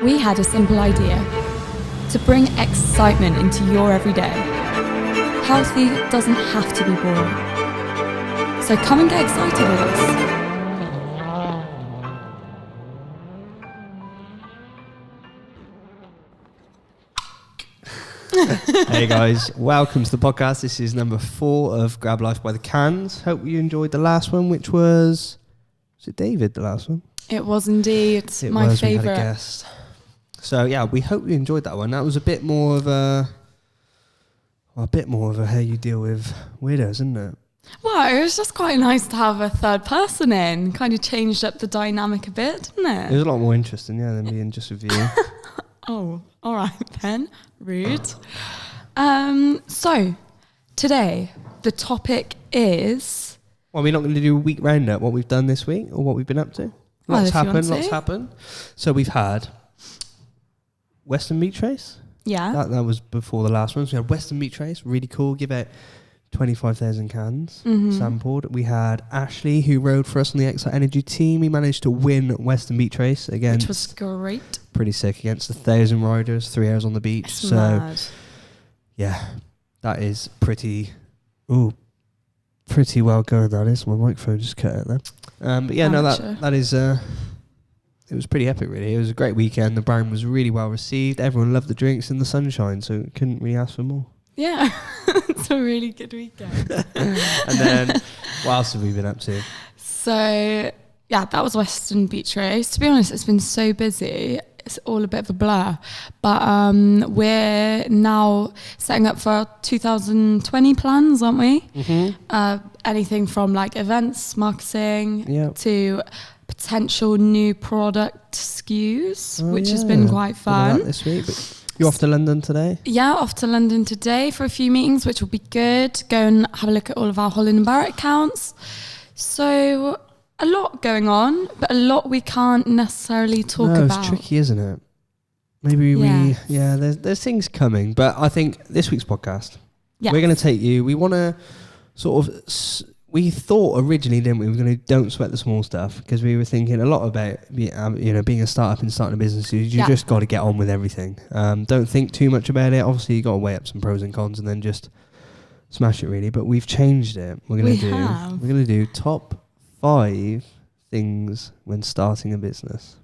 We had a simple idea: to bring excitement into your everyday. Healthy doesn't have to be boring. So come and get excited with us. Hey guys, welcome to the podcast. This is number 4 of Grab Life by the Cans. Hope you enjoyed the last one, which was it David, the last one? It was indeed my favourite. We had a guest. So yeah, we hope you enjoyed that one. That was a bit more of a how you deal with weirdos, isn't it? Well, it was just quite nice to have a third person in. Kind of changed up the dynamic a bit, didn't it? It was a lot more interesting, yeah, than being just with you. Oh, all right then. Rude. So, today, the topic is... Well, we're not going to do a week roundup, what we've done this week or what we've been up to. Lots happened. So we've had Western Meat Trace. Yeah. That was before the last one. So we had Western Meat Trace, really cool. Give out 25,000 cans sampled. We had Ashley, who rode for us on the XITE Energy team. He managed to win Western Meat Trace again. Which was great. Pretty sick against 1,000 riders, 3 hours on the beach. It's mad. Yeah, that is pretty well going, that is. My microphone just cut out there. But yeah, that is... It was pretty epic, really. It was a great weekend. The brand was really well received. Everyone loved the drinks and the sunshine, so couldn't really ask for more. Yeah, it's a really good weekend. And then, what else have we been up to? So, yeah, that was Western Beach Race. To be honest, it's been so busy. It's all a bit of a blur. But we're now setting up for our 2020 plans, aren't we? Mm-hmm. Anything from like events, marketing, to potential new product SKUs, which has been quite fun. This week, but you're off to London today? Yeah, off to London today for a few meetings, which will be good. Go and have a look at all of our Holland & Barrett accounts. So a lot going on, but a lot we can't necessarily talk about. It's tricky, isn't it? Maybe there's things coming, but I think this week's podcast, we're going to take you, we want to sort of... We thought originally, didn't we? We were going to don't sweat the small stuff, because we were thinking a lot about being a startup and starting a business. You just got to get on with everything. Don't think too much about it. Obviously, you got to weigh up some pros and cons and then just smash it, really. But we've changed it. We're going to do top 5 things when starting a business.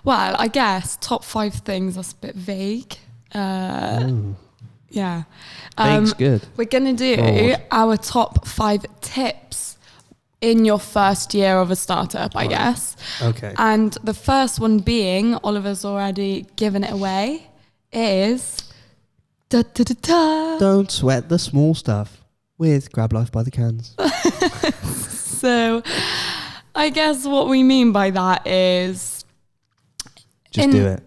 Well, I guess top 5 things. That's a bit vague. Yeah. Vague's good. We're going to do our top 5 tips in your first year of a startup, I guess. Okay. And the first one being, Oliver's already given it away, is... Don't sweat the small stuff with Grab Life by the Cans. So, I guess what we mean by that is... Just do it.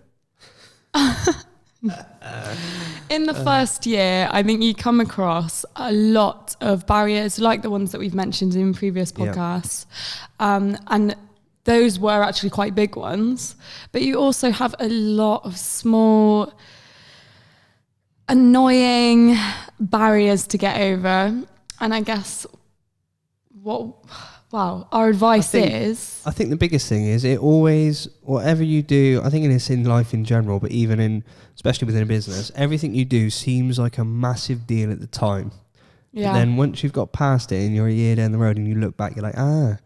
In the first year, I think you come across a lot of barriers like the ones that we've mentioned in previous podcasts. And those were actually quite big ones. But you also have a lot of small, annoying barriers to get over. And I guess our advice is... I think the biggest thing is it always, whatever you do, I think it's in life in general, but even especially within a business, everything you do seems like a massive deal at the time. Yeah. But then once you've got past it and you're a year down the road and you look back, you're like,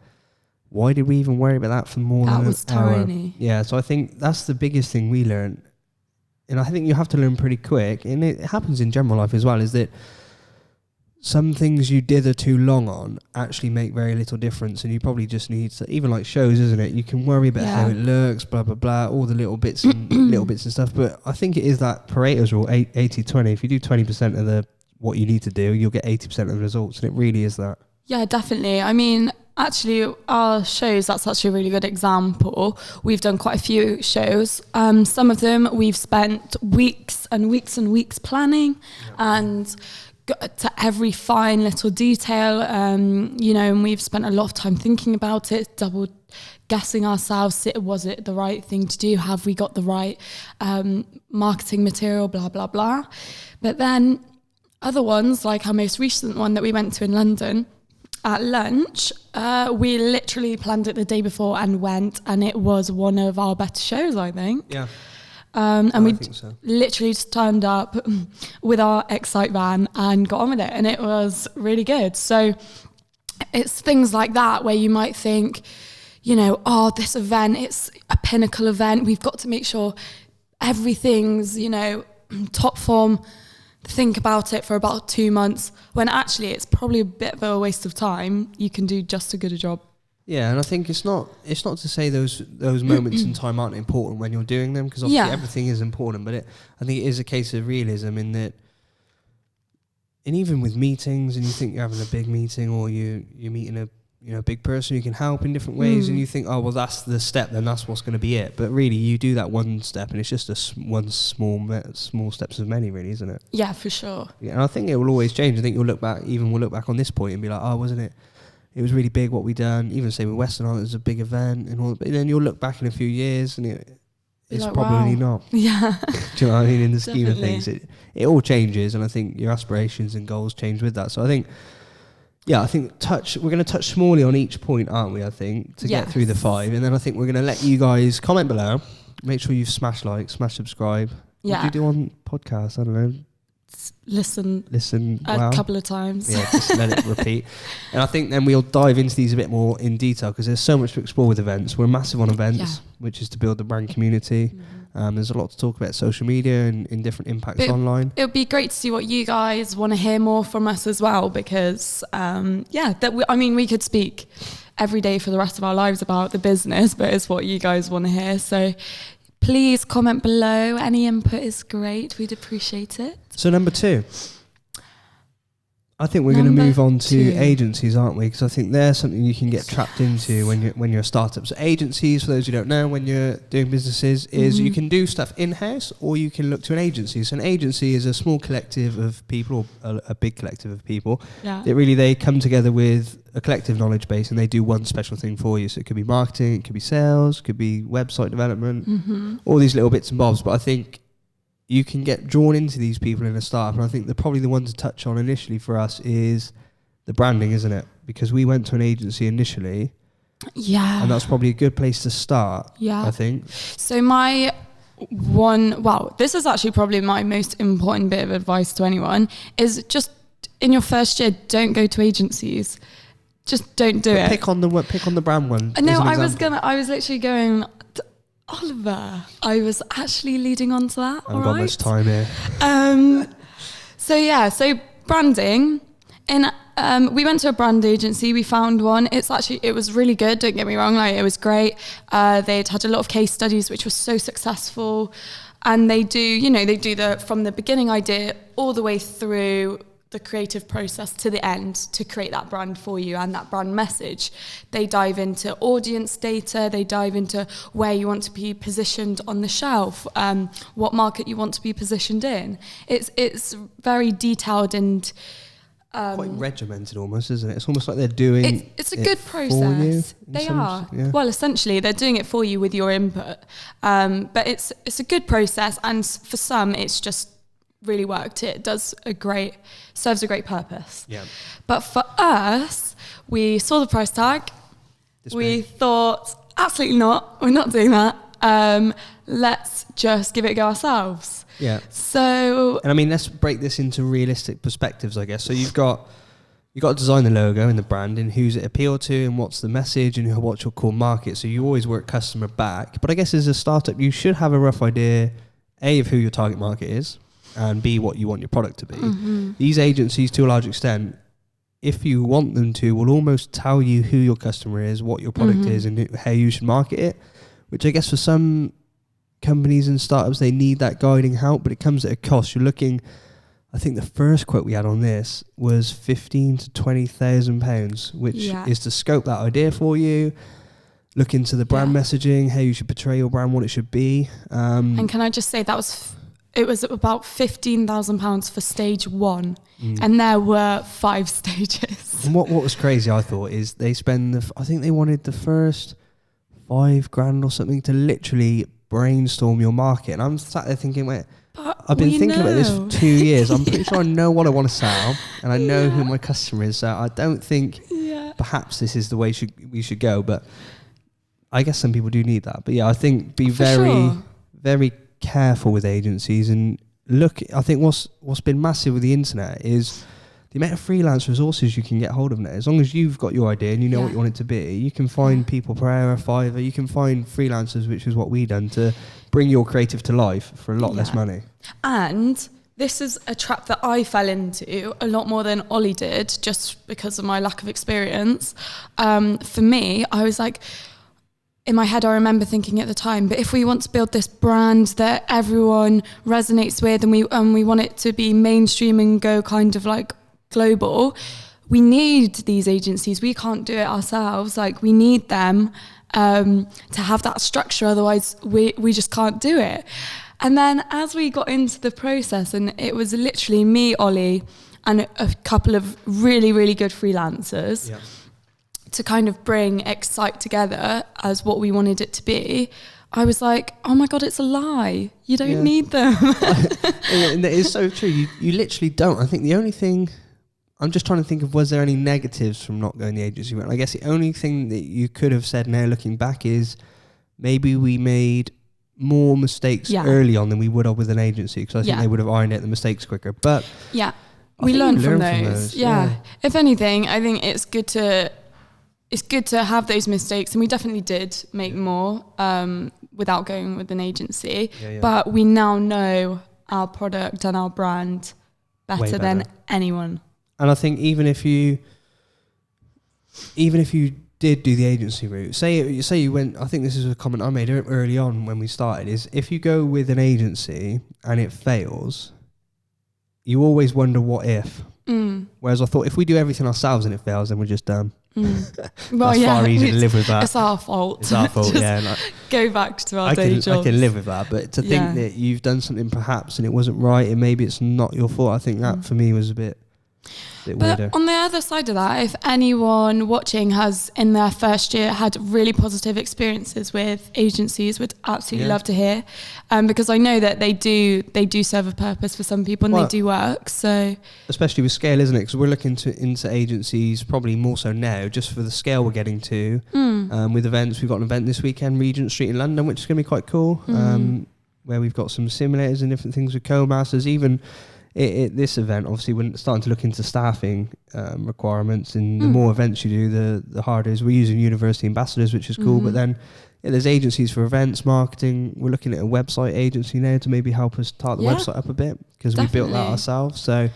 why did we even worry about that for more than an hour? That was tiny. Yeah, so I think that's the biggest thing we learned. And I think you have to learn pretty quick, and it happens in general life as well, is that some things you dither too long on actually make very little difference, and you probably just need to, even like shows, isn't it? You can worry about how it looks, blah, blah, blah, all the little bits and stuff. But I think it is that Pareto's rule, 80-20. If you do 20% of what you need to do, you'll get 80% of the results. And it really is that. Yeah, definitely. I mean, actually, our shows, that's actually a really good example. We've done quite a few shows. Some of them we've spent weeks and weeks and weeks planning and got to every fine little detail, and we've spent a lot of time thinking about it, double guessing ourselves, was it the right thing to do? Have we got the right marketing material, blah, blah, blah. But then other ones, like our most recent one that we went to in London, at lunch, we literally planned it the day before and went, and it was one of our better shows, I think. Yeah. And we so. literally just turned up with our XITE van and got on with it. And it was really good. So it's things like that where you might think, you know, oh, this event, it's a pinnacle event. We've got to make sure everything's, you know, top form. Think about it for about 2 months, when actually it's probably a bit of a waste of time. You can do just as good a job. Yeah, and I think it's not to say those moments in time aren't important when you're doing them, because obviously everything is important, but I think it is a case of realism in that, and even with meetings, and you think you're having a big meeting or you're meeting a big person who can help in different ways, and you think, oh well, that's the step, then that's what's going to be it. But really, you do that one step, and it's just one small steps of many, really, isn't it? Yeah, for sure. Yeah, and I think it will always change. I think we'll look back on this point and be like, oh, wasn't it? It was really big what we done. Even say with Western Island, it was a big event and all. But then you'll look back in a few years and it's like, probably not. Yeah. Do you know what I mean? In the scheme of things, it all changes, and I think your aspirations and goals change with that. So I think, we're going to touch smallly on each point, aren't we? I think to get through the 5, and then I think we're going to let you guys comment below. Make sure you've smash subscribe. Yeah. What do you do on podcasts? I don't know. Listen a couple of times. Yeah, just let it repeat. And I think then we'll dive into these a bit more in detail, because there's so much to explore with events. We're massive on events, which is to build the brand community. There's a lot to talk about social media and in different impacts online. It would be great to see what you guys want to hear more from us as well, because we could speak every day for the rest of our lives about the business, but it's what you guys want to hear. So please comment below. Any input is great. We'd appreciate it. So number 2, I think we're going to move on to agencies, aren't we? Because I think they're something you can get trapped into when you're a startup. So agencies, for those who don't know, when you're doing businesses, is you can do stuff in-house or you can look to an agency. So an agency is a small collective of people, or a big collective of people. Yeah. They come together with a collective knowledge base and they do one special thing for you. So it could be marketing, it could be sales, it could be website development, all these little bits and bobs. But I think you can get drawn into these people in a startup, and I think probably the one to touch on initially for us is the branding, isn't it? Because we went to an agency initially, and that's probably a good place to start. I think. So this is actually probably my most important bit of advice to anyone, is just in your first year, don't go to agencies. Just don't do it. Pick on the brand one. No, I was literally going, Oliver, I was actually leading on to that. I haven't got much time here. So branding. We went to a brand agency. We found one. It was really good. Don't get me wrong. It was great. They'd had a lot of case studies, which was so successful. And they do from the beginning idea all the way through the creative process to the end to create that brand for you and that brand message. They dive into audience data, they dive into where you want to be positioned on the shelf, what market you want to be positioned in. It's very detailed and quite regimented almost, isn't it? It's almost like they're doing it's a good process. They are. Yeah. Well, essentially they're doing it for you with your input. But it's a good process, and for some it's just really worked. It serves a great purpose. Yeah. But for us, we saw the price tag. We thought, absolutely not. We're not doing that. Let's just give it a go ourselves. Yeah. So, and I mean, let's break this into realistic perspectives, I guess. So you've got to design the logo and the brand, and who's it appeal to, and what's the message, and what's your core market. So you always work customer back. But I guess as a startup, you should have a rough idea, A, of who your target market is, and B, what you want your product to be. These agencies, to a large extent, if you want them to, will almost tell you who your customer is, what your product is, and how you should market it, which I guess for some companies and startups, they need that guiding help, but it comes at a cost. You're looking, I think the first quote we had on this was £15,000 to £20,000, which is to scope that idea for you, look into the brand messaging, how you should portray your brand, what it should be. And can I just say it was about £15,000 for stage 1, and there were 5 stages. And what was crazy, I thought, is they I think they wanted the first $5,000 or something to literally brainstorm your market. And I'm sat there thinking, wait, I've been thinking about this for 2 years. I'm pretty sure I know what I want to sell, and I know who my customer is. So I don't think perhaps this is the way we should go. But I guess some people do need that. But yeah, I think be very careful with agencies. And look, I think what's been massive with the internet is the amount of freelance resources you can get hold of now. As long as you've got your idea and you know what you want it to be, you can find people per hour, Fiverr. You can find freelancers, which is what we done, to bring your creative to life for a lot less money. And this is a trap that I fell into a lot more than Ollie did, just because of my lack of experience. For me, I was like, in my head, I remember thinking at the time, but if we want to build this brand that everyone resonates with, and we want it to be mainstream and go kind of like global, we need these agencies. We can't do it ourselves. Like, we need them to have that structure. Otherwise, we just can't do it. And then as we got into the process, and it was literally me, Ollie, and a couple of really, really good freelancers to kind of bring XITE together as what we wanted it to be, I was like, oh my God, it's a lie. You don't need them. And it is so true. You literally don't. I think the only thing, I'm just trying to think of, was there any negatives from not going the agency route? I guess the only thing that you could have said now looking back is maybe we made more mistakes early on than we would have with an agency, because I think they would have ironed out the mistakes quicker. But we learned from those. If anything, I think it's good to have those mistakes, and we definitely did make more without going with an agency. But we now know our product and our brand better than anyone. And I think even if you did do the agency route, say you went, I think this is a comment I made early on when we started, is if you go with an agency and it fails, you always wonder what if. Whereas I thought if we do everything ourselves and it fails, then we're just done. Well, that's far easier to live with that. It's our fault. It's our fault, like, go back to our day jobs. I can live with that, but to think that you've done something perhaps and it wasn't right, and maybe it's not your fault, I think that for me was a bit weirder. On the other side of that, if anyone watching has in their first year had really positive experiences with agencies, would absolutely love to hear, because I know that they do serve a purpose for some people, and they do work. So especially with scale, isn't it? Because we're looking into agencies probably more so now, just for the scale we're getting to. With events, we've got an event this weekend, Regent Street in London, which is going to be quite cool, where we've got some simulators and different things with co-masters. Even this event, obviously, we're starting to look into staffing requirements, and the more events you do, the harder it is. We're using university ambassadors, which is cool, but then there's agencies for events, marketing. We're looking at a website agency now to maybe help us start the website up a bit, because we built that ourselves. So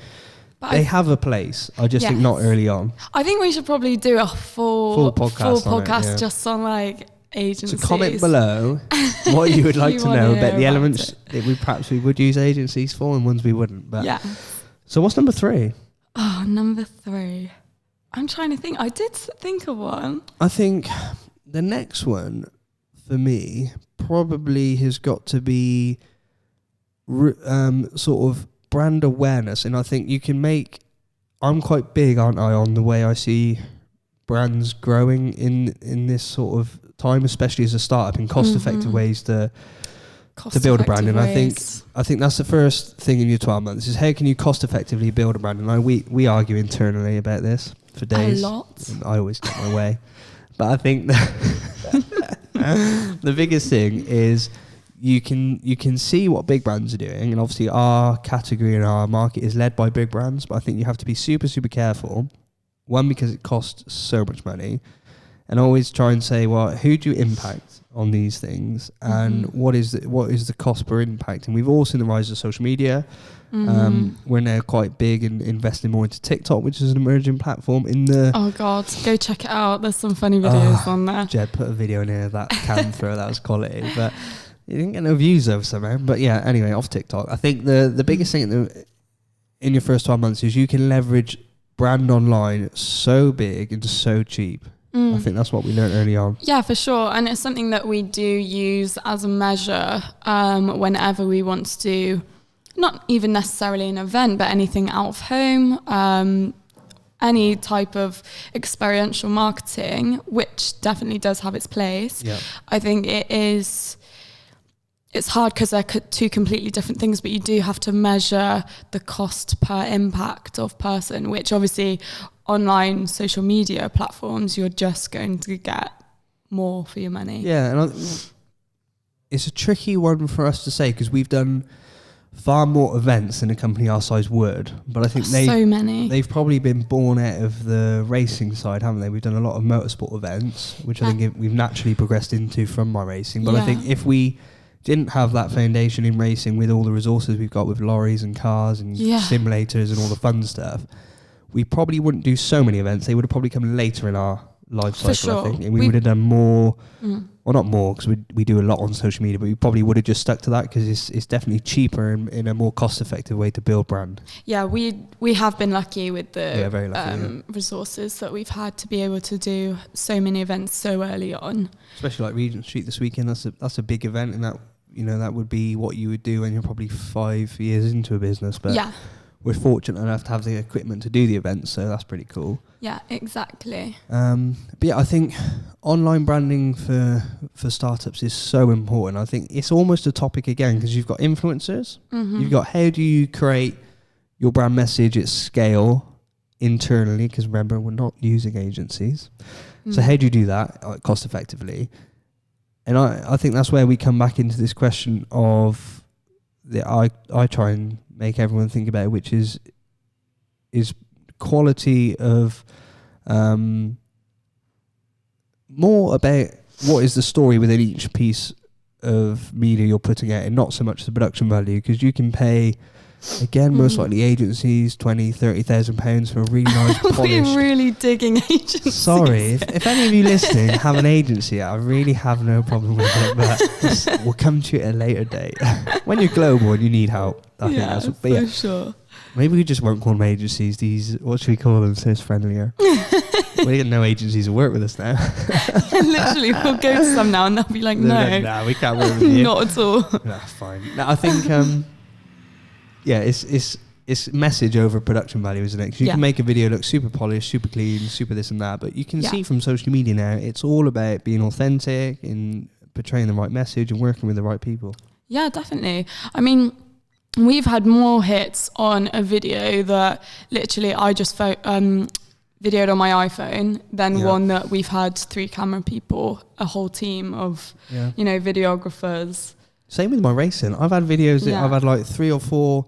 they have a place. I just think not early on. I think we should probably do a full podcast just on like agencies. So comment below what you would like to know about the elements that we would use agencies for, and ones we wouldn't. But so what's number 3? Oh, number 3. I'm trying to think. I did think of one. I think the next one for me probably has got to be sort of brand awareness. And I think you can I'm quite big, aren't I, on the way I see brands growing in this sort of time, especially as a startup, in cost-effective ways to build a brand. And I think that's the first thing in your 12 months is how can you cost-effectively build a brand. And we argue internally about this for days. A lot. I always get my way. But I think the biggest thing is you can see what big brands are doing, and obviously our category and our market is led by big brands, but I think you have to be super, super careful. One, because it costs so much money, and always try and say, well, who do you impact on these things, and what is the cost per impact? And we've all seen the rise of social media. We're now quite big in investing more into TikTok, which is an emerging platform. Oh God, go check it out. There's some funny videos on there. Jed put a video in here that came through. That was quality, but you didn't get no views though somehow. But yeah, anyway, off TikTok. I think the biggest thing in your first 12 months is you can leverage brand online so big and so cheap. I think that's what we learned early on. Yeah, for sure. And it's something that we do use as a measure whenever we want to do, not even necessarily an event, but anything out of home, any type of experiential marketing, which definitely does have its place. Yeah. I think it's hard because they're two completely different things, but you do have to measure the cost per impact of person, which obviously online social media platforms, you're just going to get more for your money. Yeah, and it's a tricky one for us to say because we've done far more events than a company our size would, but I think they've probably been born out of the racing side, haven't they? We've done a lot of motorsport events, which I think we've naturally progressed into from my racing. But I think if we didn't have that foundation in racing with all the resources we've got with lorries and cars and simulators and all the fun stuff, we probably wouldn't do so many events. They would have probably come later in our life cycle, I think. And we would have done more, well, not more, because we do a lot on social media, but we probably would have just stuck to that because it's definitely cheaper and in a more cost-effective way to build brand. Yeah, we have been lucky with the very lucky, resources that we've had to be able to do so many events so early on. Especially like Regent Street this weekend, that's a big event, and that, you know, that would be what you would do when you're probably 5 years into a business. But we're fortunate enough to have the equipment to do the events, so that's pretty cool. Yeah, exactly. But yeah, I think online branding for startups is so important. I think it's almost a topic again because you've got influencers. You've got how do you create your brand message at scale internally, because remember, we're not using agencies. So how do you do that cost effectively? And I think that's where we come back into this question of I try and make everyone think about it, which is quality of more about what is the story within each piece of media you're putting out, and not so much the production value, because you can pay, again, most likely agencies £20,000-30,000 for a really nice polished. We're really digging agencies. Sorry, if any of you listening have an agency, I really have no problem with it, but we'll come to it at a later date. When you're global and you need help, I think that's what, but sure. Maybe we just won't call them agencies. These, what should we call them so it's friendlier? We get no agencies to work with us now. Literally, we'll go to some now and they'll be like, no, we can't work with you. Not at all. No, fine. No, I think, it's message over production value, isn't it? 'Cause you can make a video look super polished, super clean, super this and that, but you can see from social media now, it's all about being authentic and portraying the right message and working with the right people. Yeah, definitely. I mean, we've had more hits on a video that literally I just videoed on my iPhone than one that we've had 3 camera people, a whole team of, videographers. Same with my racing. I've had videos that I've had like 3 or 4.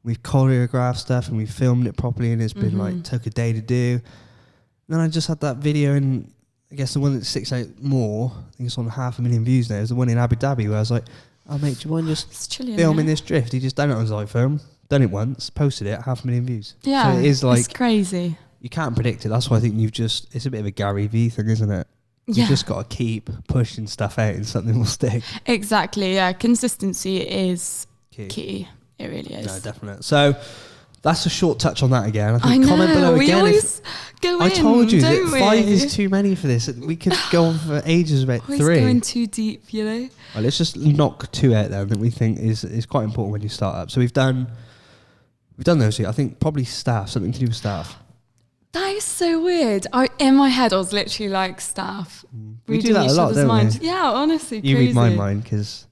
We've choreographed stuff and we've filmed it properly, and it's been like took a day to do. And then I just had that video, and I guess the one that sticks out more, I think it's on 500,000 views now, is the one in Abu Dhabi where I was like, oh mate, do you mind just filming this drift? He just done it on his iPhone, done it once, posted it, 500,000 views. Yeah, so it is like, it's crazy. You can't predict it. That's why I think it's a bit of a Gary Vee thing, isn't it? You've just got to keep pushing stuff out and something will stick. Exactly, yeah. Consistency is key. It really is. No, definitely. So that's a short touch on that again. I think comment below again. I told you that 5 is too many for this. We could go on for ages about 3. Going too deep, Well, let's just knock 2 out there that we think is quite important when you start up. So we've done those here. I think probably staff, something to do with staff. That is so weird. In my head, I was literally like, staff. We do that a lot, don't we? Yeah, honestly, you crazy. Read my mind because...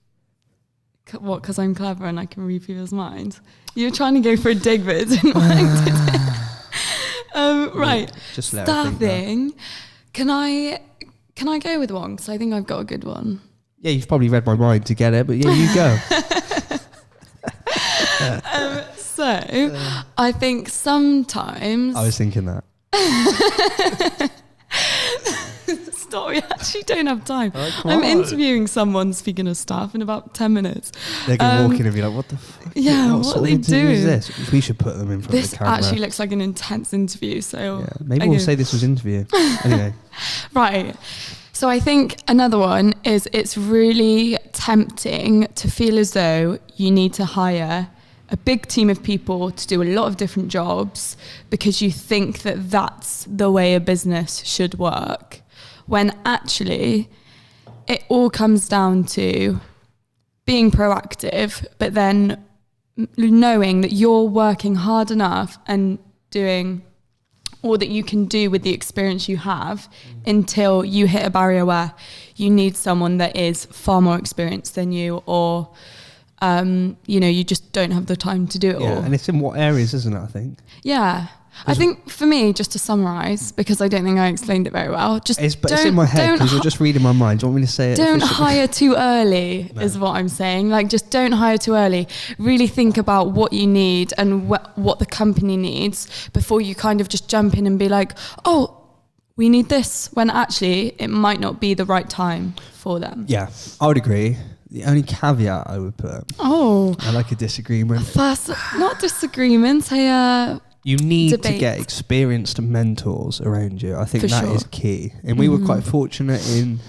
What, because I'm clever and I can read people's minds? You're trying to go for a dig, but it didn't work today. Right, just let staffing. Can I go with one? Because I think I've got a good one. Yeah, you've probably read my mind to get it, but yeah, you go. I think sometimes... I was thinking that. Stop, we actually don't have time. I'm interviewing someone, speaking of staff, in about 10 minutes. They're going to walk in and be like, what the fuck? Yeah, what are they doing? Is this? We should put them in front of the camera. This actually looks like an intense interview, so... Yeah, maybe we'll say this was interview. Anyway. Right. So I think another one is it's really tempting to feel as though you need to hire a big team of people to do a lot of different jobs because you think that that's the way a business should work, when actually it all comes down to being proactive, but then knowing that you're working hard enough and doing all that you can do with the experience you have until you hit a barrier where you need someone that is far more experienced than you, or you just don't have the time to do it all. And it's in what areas, isn't it, I think? Yeah. I think for me, just to summarize, because I don't think I explained it very well, just it's in my head because you're just reading my mind. Do you want me to say it? Don't hire too early is what I'm saying. Like, just don't hire too early. Really think about what you need and what the company needs before you kind of just jump in and be like, oh, we need this, when actually it might not be the right time for them. Yeah, I would agree. The only caveat I would put. I like a disagreement. First, not disagreement. You need debate. to get experienced mentors around you. I think that is key. And we were quite fortunate in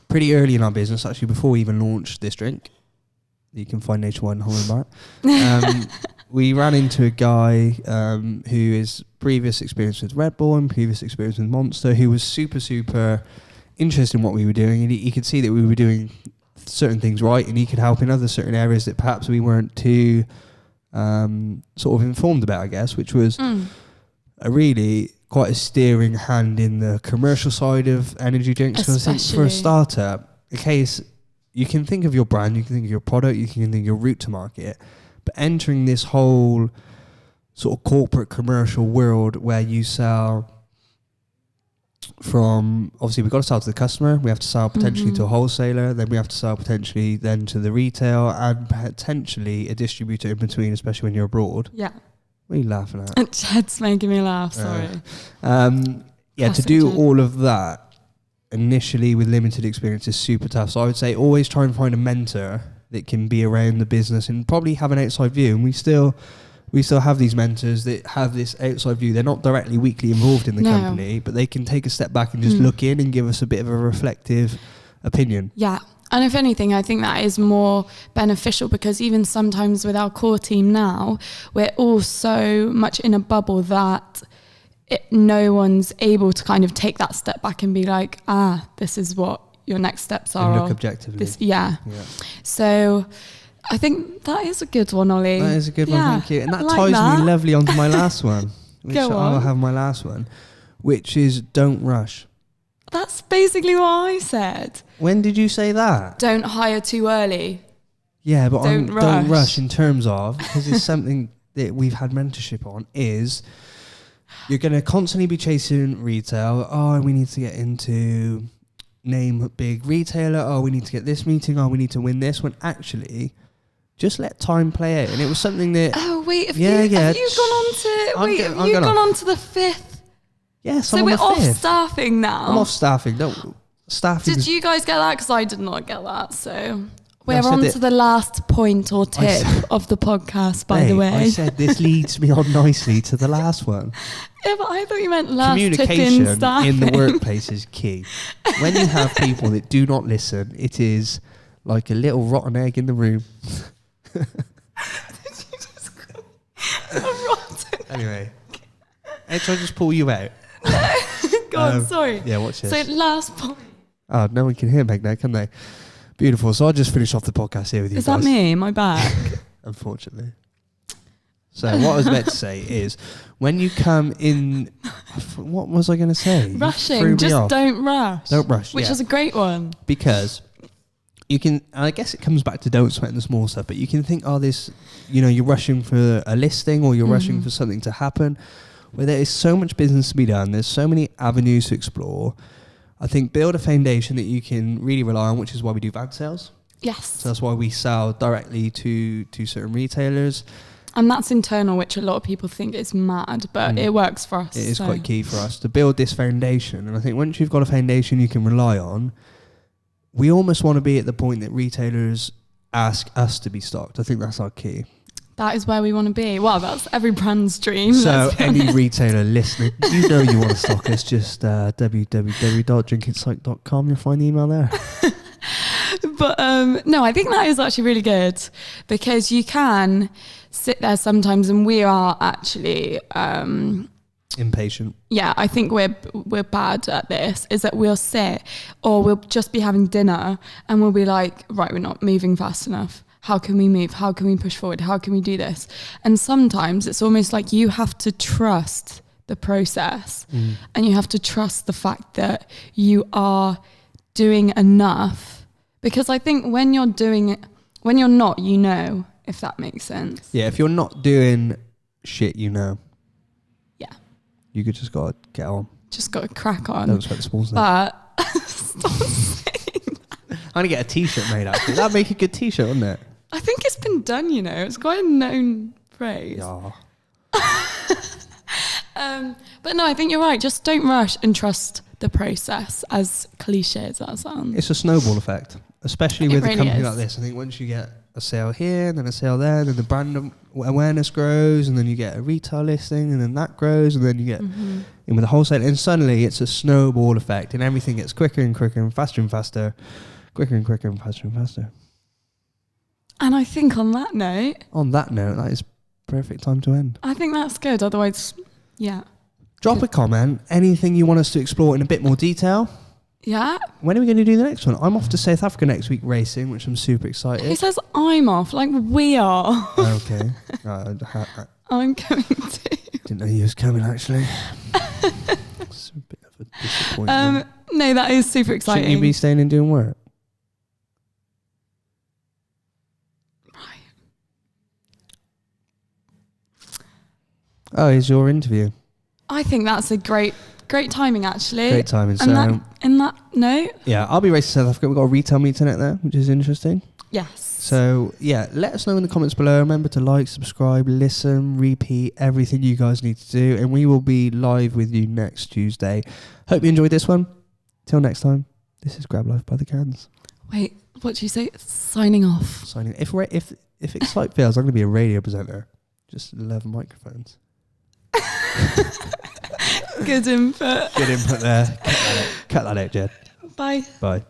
pretty early in our business, actually, before we even launched this drink. You can find nationwide in Holland Bar. We ran into a guy who is previous experience with Red Bull and previous experience with Monster, who was super, super interested in what we were doing. And he could see that we were doing certain things right, and he could help in other certain areas that perhaps we weren't too sort of informed about, I guess, which was a really quite a steering hand in the commercial side of energy drinks. Because I think for a startup, in case you can think of your brand, you can think of your product, you can think of your route to market, but entering this whole sort of corporate commercial world where you sell from, obviously we've got to sell to the customer, we have to sell potentially to a wholesaler, then we have to sell potentially then to the retail and potentially a distributor in between, especially when you're abroad. Yeah. What are you laughing at? Chad's making me laugh, sorry. To do all of that initially with limited experience is super tough. So I would say always try and find a mentor that can be around the business and probably have an outside view. And we still have these mentors that have this outside view. They're not directly weekly involved in the company, but they can take a step back and just look in and give us a bit of a reflective opinion. Yeah. And if anything, I think that is more beneficial, because even sometimes with our core team now, we're all so much in a bubble that no one's able to kind of take that step back and be like, this is what your next steps are. And look objectively. Yeah. So I think that is a good one, Ollie. That is a good one, thank you. And that ties me lovely onto my last one, which I'll have my last one, which is don't rush. That's basically what I said. When did you say that? Don't hire too early. Yeah, but don't rush in terms of, because it's something that we've had mentorship on, is you're going to constantly be chasing retail. Oh, we need to get into name a big retailer. Oh, we need to get this meeting. Oh, we need to win this. When actually, just let time play out. And it was something that... Oh, wait. Have you gone on to the 5th? Yes, so we're off staffing now. I'm off staffing. No, staffing. Did you guys get that? Because I did not get that. So we're on to the last point or tip of the podcast, by the way. I said this leads me on nicely to the last one. Yeah, but I thought you meant last tip in Communication in the workplace is key. When you have people that do not listen, it is like a little rotten egg in the room. Did you just call a rotten? Anyway, should I just pull you out? Go on, sorry. Yeah, watch this. So last point. Oh, no one can hear back there, can they? Beautiful. So I'll just finish off the podcast here with you guys. Is that me? Am I back? Unfortunately. So what I was meant to say is, when you come in... What was I going to say? Rushing. Just don't rush. Don't rush, Which is a great one. Because you can... I guess it comes back to don't sweat the small stuff, but you can think, this... you're rushing for a listing or you're rushing for something to happen. Where there is so much business to be done, there's so many avenues to explore. I think build a foundation that you can really rely on, which is why we do van sales. Yes. So that's why we sell directly to certain retailers. And that's internal, which a lot of people think is mad, but it works for us. It is quite key for us to build this foundation. And I think once you've got a foundation you can rely on, we almost want to be at the point that retailers ask us to be stocked. I think that's our key. That is where we want to be. Well, that's every brand's dream. So any retailer listening, you want to stock us, just www.drinkinsight.com. You'll find the email there. But no, I think that is actually really good, because you can sit there sometimes, and we are actually... impatient. Yeah, I think we're bad at this, is that we'll sit or we'll just be having dinner and we'll be like, right, we're not moving fast enough. How can we move? How can we push forward? How can we do this? And sometimes it's almost like you have to trust the process and you have to trust the fact that you are doing enough. Because I think when you're doing it, when you're not, if that makes sense. Yeah, if you're not doing shit, Yeah. You could just got to get on. Just got to crack on. Don't expect the sponsor. But stop saying that. I'm going to get a t-shirt made, actually. That'd make a good t-shirt, wouldn't it? I think it's been done, you know. It's quite a known phrase. Yeah. But no, I think you're right. Just don't rush and trust the process, as cliche as that sounds. It's a snowball effect, especially with really a company is. like this. I think once you get a sale here and then a sale there, then the brand awareness grows, and then you get a retail listing, and then that grows, and then you get in with a wholesale, and suddenly it's a snowball effect, and everything gets quicker and quicker and faster, quicker and quicker and faster. And I think on that note, that is perfect time to end. I think that's good. Otherwise, yeah. Drop a comment, anything you want us to explore in a bit more detail. Yeah. When are we going to do the next one? I'm off to South Africa next week racing, which I'm super Who excited. says I'm off? Like, we are. Okay. I'm coming too. Didn't know you was coming, actually. It's a bit of a disappointment. No, that is super exciting. Shouldn't you be staying and doing work? Right. Oh, it's your interview. I think that's a great timing, actually. Great timing. And So, in that note, yeah, I'll be racing South Africa. We've got a retail meeting out there, which is interesting. yes. So, yeah, let us know in the comments below. Remember to like, subscribe, listen, repeat, everything you guys need to do. And we will be live with you next Tuesday. Hope you enjoyed this one. Till next time, this is Grab Life by the Cans. Wait, what did you say? Signing off. Signing. If Excite fails, I'm going to be a radio presenter. Just 11 microphones. Good input. Good input there. Cut that out, Jed. Bye. Bye.